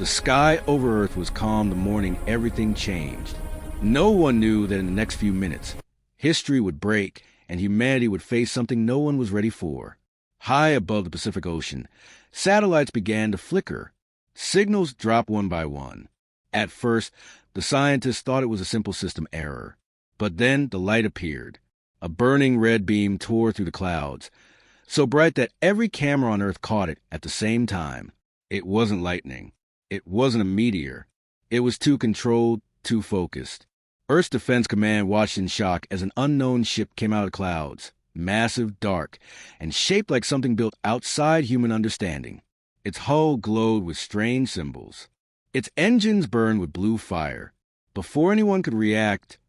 The sky over Earth was calm the morning everything changed. No one knew that in the next few minutes, history would break and humanity would face something no one was ready for. High above the Pacific Ocean, satellites began to flicker. Signals dropped one by one. At first, the scientists thought it was a simple system error. But then the light appeared. A burning red beam tore through the clouds, so bright that every camera on Earth caught it at the same time. It wasn't lightning. It wasn't a meteor. It was too controlled, too focused. Earth's Defense Command watched in shock as an unknown ship came out of the clouds, massive, dark, and shaped like something built outside human understanding. Its hull glowed with strange symbols. Its engines burned with blue fire. Before anyone could react,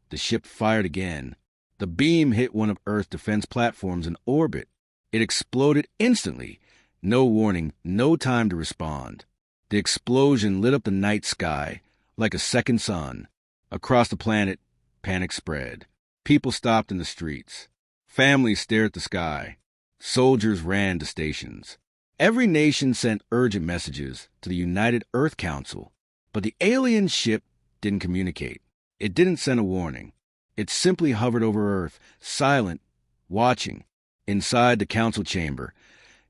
the ship fired again. The beam hit one of Earth's defense platforms in orbit. It exploded instantly. No warning, no time to respond. The explosion lit up the night sky like a second sun. Across the planet, panic spread. People stopped in the streets. Families stared at the sky. Soldiers ran to stations. Every nation sent urgent messages to the United Earth Council, but the alien ship didn't communicate. It didn't send a warning. It simply hovered over Earth, silent, watching. Inside the council chamber,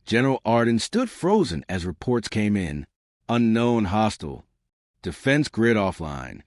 General Arden stood frozen as reports came in. Unknown, hostile. Defense grid offline.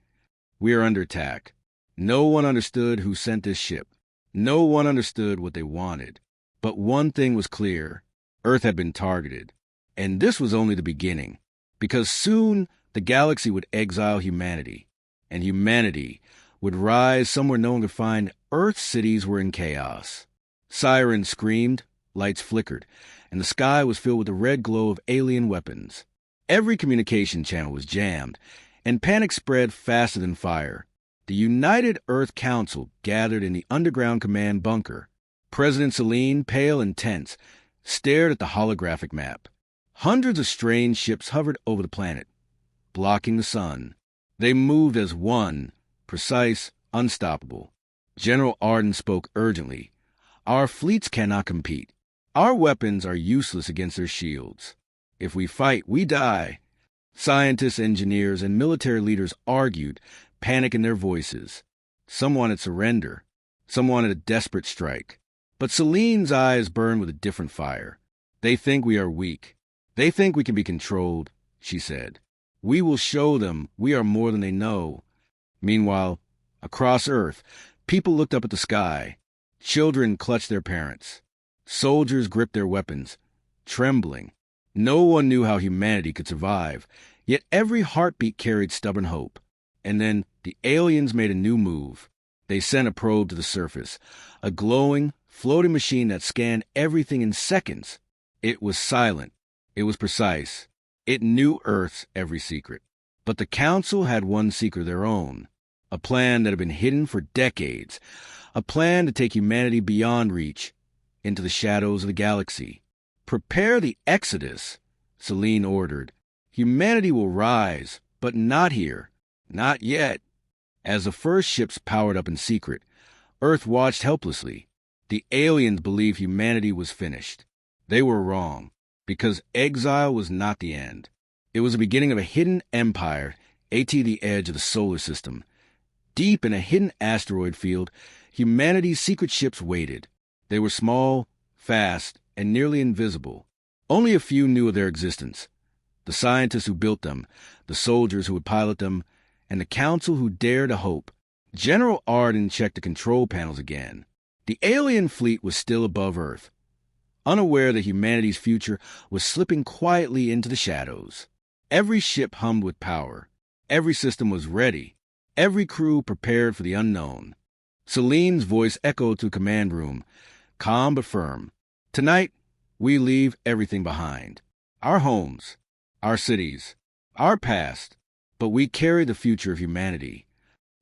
We are under attack. No one understood who sent this ship. No one understood what they wanted. But one thing was clear. Earth had been targeted. And this was only the beginning. Because soon the galaxy would exile humanity. And humanity would rise somewhere no one could find. Earth's cities were in chaos. Sirens screamed, lights flickered, and the sky was filled with the red glow of alien weapons. Every communication channel was jammed, and panic spread faster than fire. The United Earth Council gathered in the underground command bunker. President Selene, pale and tense, stared at the holographic map. Hundreds of strange ships hovered over the planet, blocking the sun. They moved as one, precise, unstoppable. General Arden spoke urgently. Our fleets cannot compete. Our weapons are useless against their shields. If we fight, we die. Scientists, engineers, and military leaders argued, panic in their voices. Some wanted surrender. Some wanted a desperate strike. But Selene's eyes burned with a different fire. They think we are weak. They think we can be controlled, she said. We will show them we are more than they know. Meanwhile, across Earth, people looked up at the sky. Children clutched their parents. Soldiers gripped their weapons, trembling. No one knew how humanity could survive, yet every heartbeat carried stubborn hope. And then the aliens made a new move. They sent a probe to the surface, a glowing, floating machine that scanned everything in seconds. It was silent. It was precise. It knew Earth's every secret. But the Council had one secret of their own, a plan that had been hidden for decades, a plan to take humanity beyond reach, into the shadows of the galaxy. Prepare the Exodus, Selene ordered. Humanity will rise, but not here. Not yet. As the first ships powered up in secret, Earth watched helplessly. The aliens believed humanity was finished. They were wrong, because exile was not the end. It was the beginning of a hidden empire, at the edge of the solar system. Deep in a hidden asteroid field, humanity's secret ships waited. They were small, fast, and nearly invisible. Only a few knew of their existence. The scientists who built them, the soldiers who would pilot them, and the council who dared to hope. General Arden checked the control panels again. The alien fleet was still above Earth, unaware that humanity's future was slipping quietly into the shadows. Every ship hummed with power. Every system was ready. Every crew prepared for the unknown. Selene's voice echoed through the command room, calm but firm. Tonight, we leave everything behind. Our homes, our cities, our past, but we carry the future of humanity.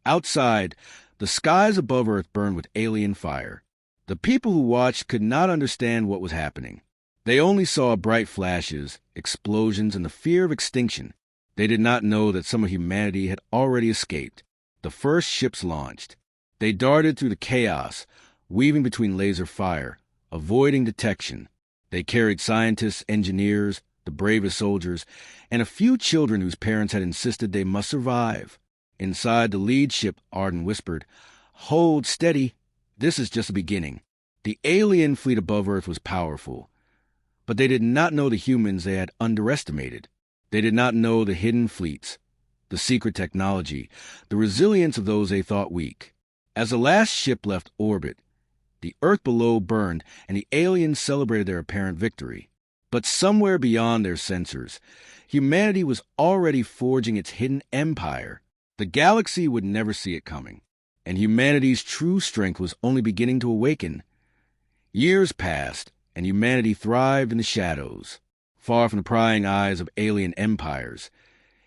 Outside, the skies above Earth burned with alien fire. The people who watched could not understand what was happening. They only saw bright flashes, explosions, and the fear of extinction. They did not know that some of humanity had already escaped. The first ships launched. They darted through the chaos, weaving between laser fire, avoiding detection. They carried scientists, engineers, the bravest soldiers, and a few children whose parents had insisted they must survive. Inside the lead ship, Arden whispered, "Hold steady. This is just the beginning." The alien fleet above Earth was powerful, but they did not know the humans they had underestimated. They did not know the hidden fleets, the secret technology, the resilience of those they thought weak. As the last ship left orbit, the Earth below burned, and the aliens celebrated their apparent victory. But somewhere beyond their sensors, humanity was already forging its hidden empire. The galaxy would never see it coming, and humanity's true strength was only beginning to awaken. Years passed, and humanity thrived in the shadows, far from the prying eyes of alien empires.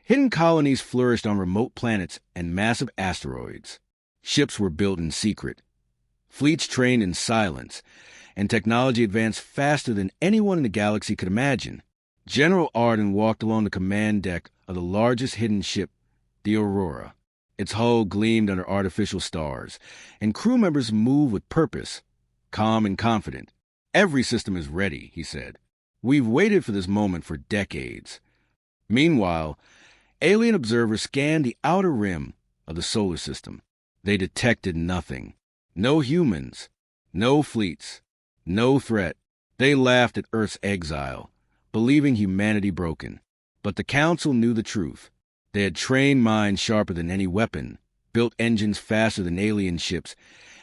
Hidden colonies flourished on remote planets and massive asteroids. Ships were built in secret, fleets trained in silence, and technology advanced faster than anyone in the galaxy could imagine. General Arden walked along the command deck of the largest hidden ship, the Aurora. Its hull gleamed under artificial stars, and crew members moved with purpose, calm and confident. "Every system is ready," he said. "We've waited for this moment for decades." Meanwhile, alien observers scanned the outer rim of the solar system. They detected nothing. No humans, no fleets, no threat. They laughed at Earth's exile, believing humanity broken. But the Council knew the truth. They had trained minds sharper than any weapon, built engines faster than alien ships,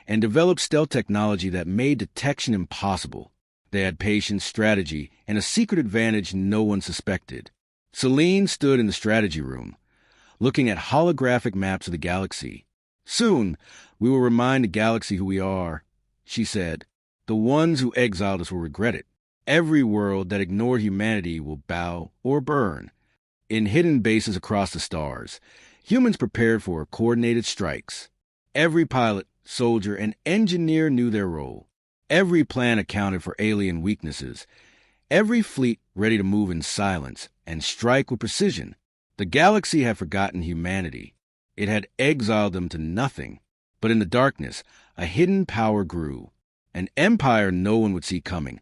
and developed stealth technology that made detection impossible. They had patience, strategy, and a secret advantage no one suspected. Celine stood in the strategy room, looking at holographic maps of the galaxy. "Soon, we will remind the galaxy who we are," she said. "The ones who exiled us will regret it. Every world that ignored humanity will bow or burn." In hidden bases across the stars, humans prepared for coordinated strikes. Every pilot, soldier, and engineer knew their role. Every plan accounted for alien weaknesses. Every fleet ready to move in silence and strike with precision. The galaxy had forgotten humanity. It had exiled them to nothing. But in the darkness, a hidden power grew. An empire no one would see coming.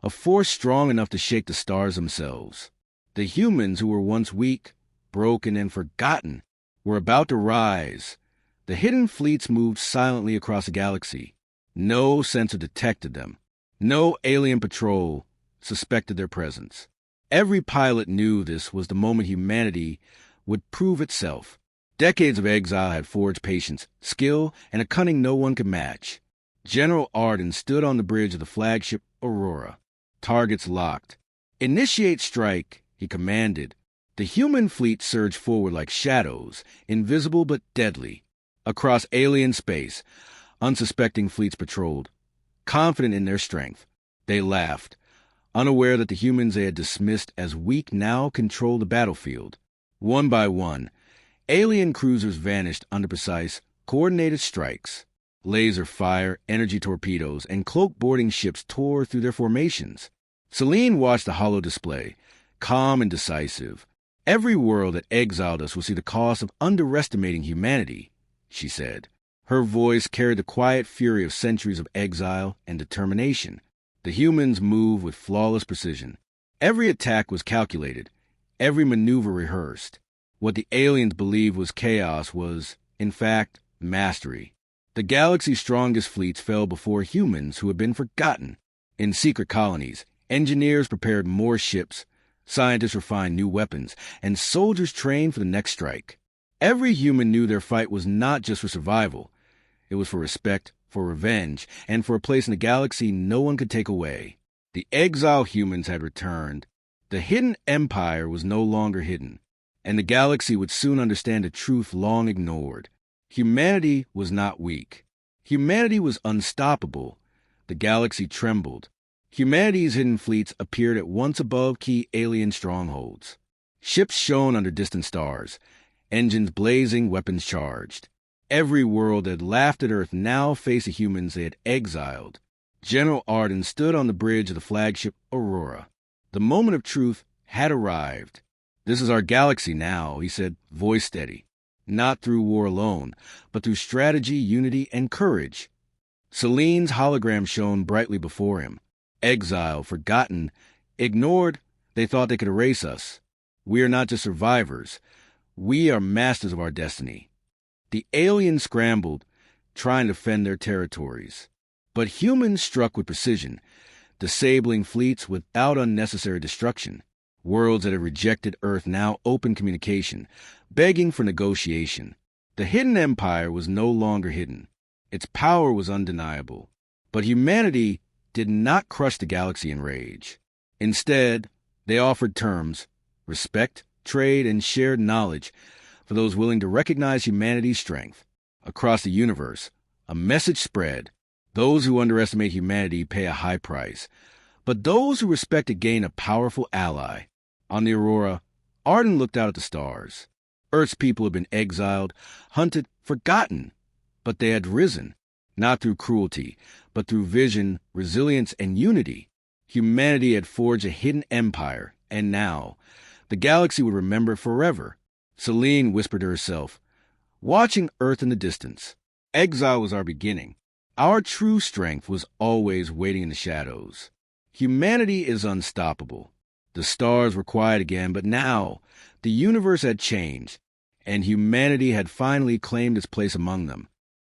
A force strong enough to shake the stars themselves. The humans who were once weak, broken, and forgotten were about to rise. The hidden fleets moved silently across the galaxy. No sensor detected them. No alien patrol suspected their presence. Every pilot knew this was the moment humanity would prove itself. Decades of exile had forged patience, skill, and a cunning no one could match. General Arden stood on the bridge of the flagship Aurora. Targets locked. "Initiate strike," he commanded. The human fleet surged forward like shadows, invisible but deadly. Across alien space, unsuspecting fleets patrolled, confident in their strength. They laughed, unaware that the humans they had dismissed as weak now controlled the battlefield. One by one, alien cruisers vanished under precise, coordinated strikes. Laser fire, energy torpedoes, and cloak boarding ships tore through their formations. Celine watched the holo display, calm and decisive. "Every world that exiled us will see the cost of underestimating humanity," she said. Her voice carried the quiet fury of centuries of exile and determination. The humans moved with flawless precision. Every attack was calculated, every maneuver rehearsed. What the aliens believed was chaos was, in fact, mastery. The galaxy's strongest fleets fell before humans who had been forgotten. In secret colonies, engineers prepared more ships, scientists refined new weapons, and soldiers trained for the next strike. Every human knew their fight was not just for survival. It was for respect, for revenge, and for a place in the galaxy no one could take away. The exiled humans had returned. The hidden empire was no longer hidden, and the galaxy would soon understand a truth long ignored. Humanity was not weak. Humanity was unstoppable. The galaxy trembled. Humanity's hidden fleets appeared at once above key alien strongholds. Ships shone under distant stars, engines blazing, weapons charged. Every world that had laughed at Earth now faced the humans they had exiled. General Arden stood on the bridge of the flagship Aurora. The moment of truth had arrived. "This is our galaxy now," he said, voice steady. "Not through war alone, but through strategy, unity, and courage." Celine's hologram shone brightly before him. Exiled, forgotten, ignored, They thought they could erase us. We are not just survivors. We are masters of our destiny. The aliens scrambled, trying to defend their territories. But humans struck with precision, disabling fleets without unnecessary destruction. Worlds that had rejected Earth now opened communication, begging for negotiation. The hidden empire was no longer hidden. Its power was undeniable. But humanity did not crush the galaxy in rage. Instead, they offered terms, respect, trade, and shared knowledge for those willing to recognize humanity's strength. Across the universe, a message spread. Those who underestimate humanity pay a high price, but those who respect it gain a powerful ally. On the Aurora, Arden looked out at the stars. Earth's people had been exiled, hunted, forgotten, but they had risen, not through cruelty, but through vision, resilience, and unity. Humanity had forged a hidden empire, and now, the galaxy would remember forever. Celine whispered to herself, watching Earth in the distance. Exile was our beginning. Our true strength was always waiting in the shadows. Humanity is unstoppable. The stars were quiet again, but now the universe had changed, and humanity had finally claimed its place among them.